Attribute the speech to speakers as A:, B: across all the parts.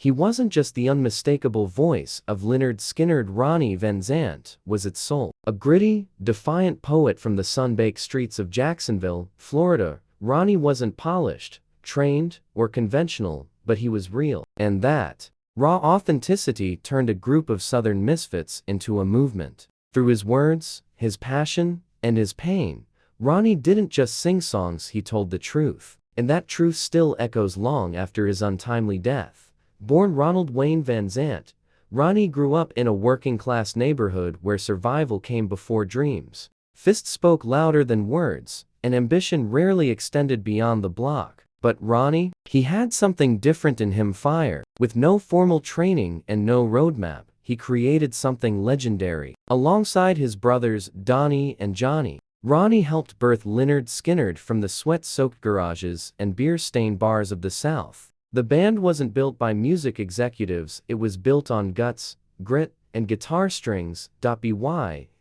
A: He wasn't just the unmistakable voice of Lynyrd Skynyrd. Ronnie Van Zant was its soul. A gritty, defiant poet from the sun-baked streets of Jacksonville, Florida, Ronnie wasn't polished, trained, or conventional, but he was real. And that raw authenticity turned a group of Southern misfits into a movement. Through his words, his passion, and his pain, Ronnie didn't just sing songs, he told the truth. And that truth still echoes long after his untimely death. Born Ronald Wayne Van Zant, Ronnie grew up in a working-class neighborhood where survival came before dreams. Fists spoke louder than words, and ambition rarely extended beyond the block. But Ronnie, he had something different in him: fire. With no formal training and no roadmap, he created something legendary. Alongside his brothers Donnie and Johnny, Ronnie helped birth Lynyrd Skynyrd from the sweat-soaked garages and beer-stained bars of the South. The band wasn't built by music executives, it was built on guts, grit, and guitar strings. By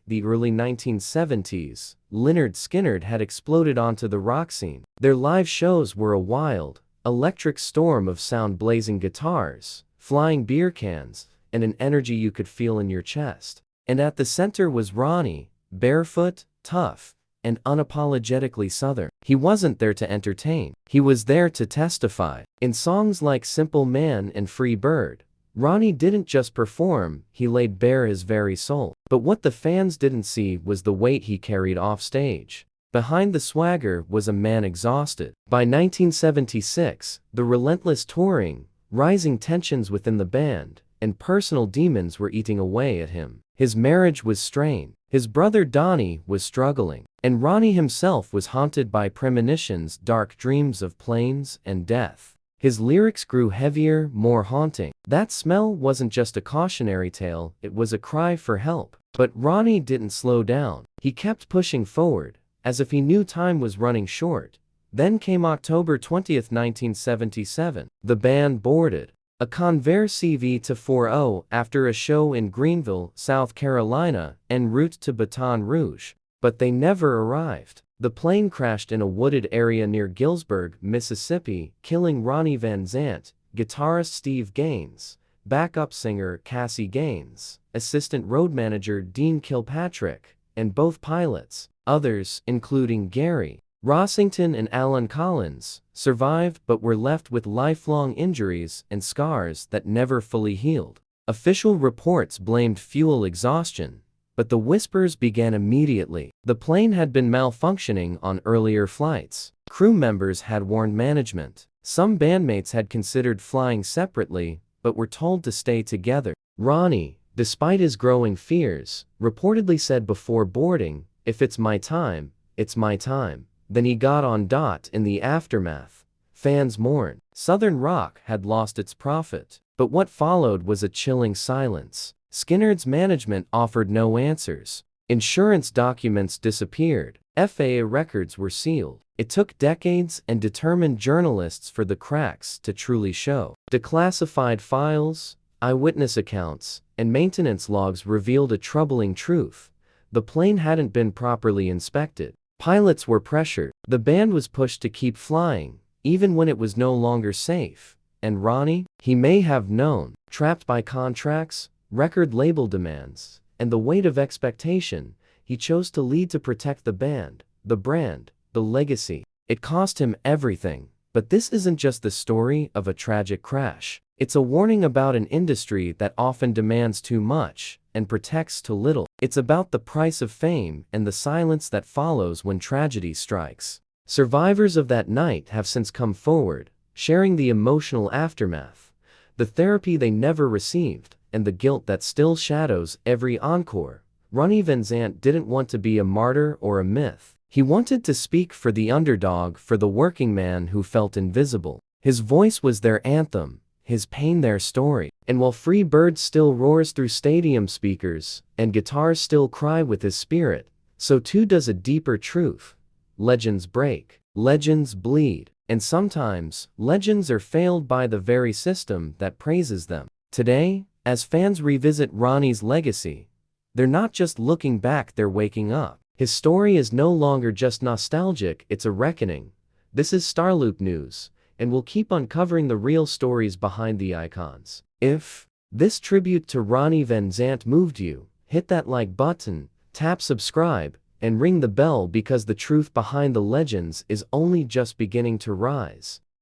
A: the early 1970s, Lynyrd Skynyrd had exploded onto the rock scene. Their live shows were a wild, electric storm of sound: blazing guitars, flying beer cans, and an energy you could feel in your chest. And at the center was Ronnie, barefoot, tough, and unapologetically Southern. He wasn't there to entertain, he was there to testify. In songs like Simple Man and Free Bird, Ronnie didn't just perform, he laid bare his very soul. But what the fans didn't see was the weight he carried off stage. Behind the swagger was a man exhausted. By 1976, the relentless touring, rising tensions within the band, and personal demons were eating away at him. His marriage was strained, his brother Donnie was struggling, and Ronnie himself was haunted by premonitions, dark dreams of planes and death. His lyrics grew heavier, more haunting. That smell wasn't just a cautionary tale, it was a cry for help. But Ronnie didn't slow down. He kept pushing forward, as if he knew time was running short. Then came October 20th, 1977. The band boarded a Convair CV-240 after a show in Greenville, South Carolina, en route to Baton Rouge. But they never arrived. The plane crashed in a wooded area near Gillsburg, Mississippi, killing Ronnie Van Zant, guitarist Steve Gaines, backup singer Cassie Gaines, assistant road manager Dean Kilpatrick, and both pilots. Others, including Gary Rossington and Alan Collins, survived but were left with lifelong injuries and scars that never fully healed. Official reports blamed fuel exhaustion, but the whispers began immediately. The plane had been malfunctioning on earlier flights. Crew members had warned management. Some bandmates had considered flying separately, but were told to stay together. Ronnie, despite his growing fears, reportedly said before boarding, "If it's my time, it's my time." Then he got on. In the aftermath, fans mourned. Southern rock had lost its prophet. But what followed was a chilling silence. Skynyrd's management offered no answers. Insurance documents disappeared. FAA records were sealed. It took decades and determined journalists for the cracks to truly show. Declassified files, eyewitness accounts, and maintenance logs revealed a troubling truth. The plane hadn't been properly inspected. Pilots were pressured. The band was pushed to keep flying, even when it was no longer safe. And Ronnie? He may have known. Trapped by contracts, record label demands, and the weight of expectation, he chose to lead to protect the band, the brand, the legacy. It cost him everything. But this isn't just the story of a tragic crash. It's a warning about an industry that often demands too much and protects too little. It's about the price of fame and the silence that follows when tragedy strikes. Survivors of that night have since come forward, sharing the emotional aftermath, the therapy they never received, and the guilt that still shadows every encore. Ronnie Van Zant didn't want to be a martyr or a myth. He wanted to speak for the underdog, for the working man who felt invisible. His voice was their anthem, his pain their story. And while Free Bird still roars through stadium speakers, and guitars still cry with his spirit, so too does a deeper truth. Legends break, legends bleed, and sometimes, legends are failed by the very system that praises them. Today, as fans revisit Ronnie's legacy, they're not just looking back, they're waking up. His story is no longer just nostalgic, it's a reckoning. This is StarLoop News, and we'll keep uncovering the real stories behind the icons. If this tribute to Ronnie Van Zant moved you, hit that like button, tap subscribe, and ring the bell because the truth behind the legends is only just beginning to rise.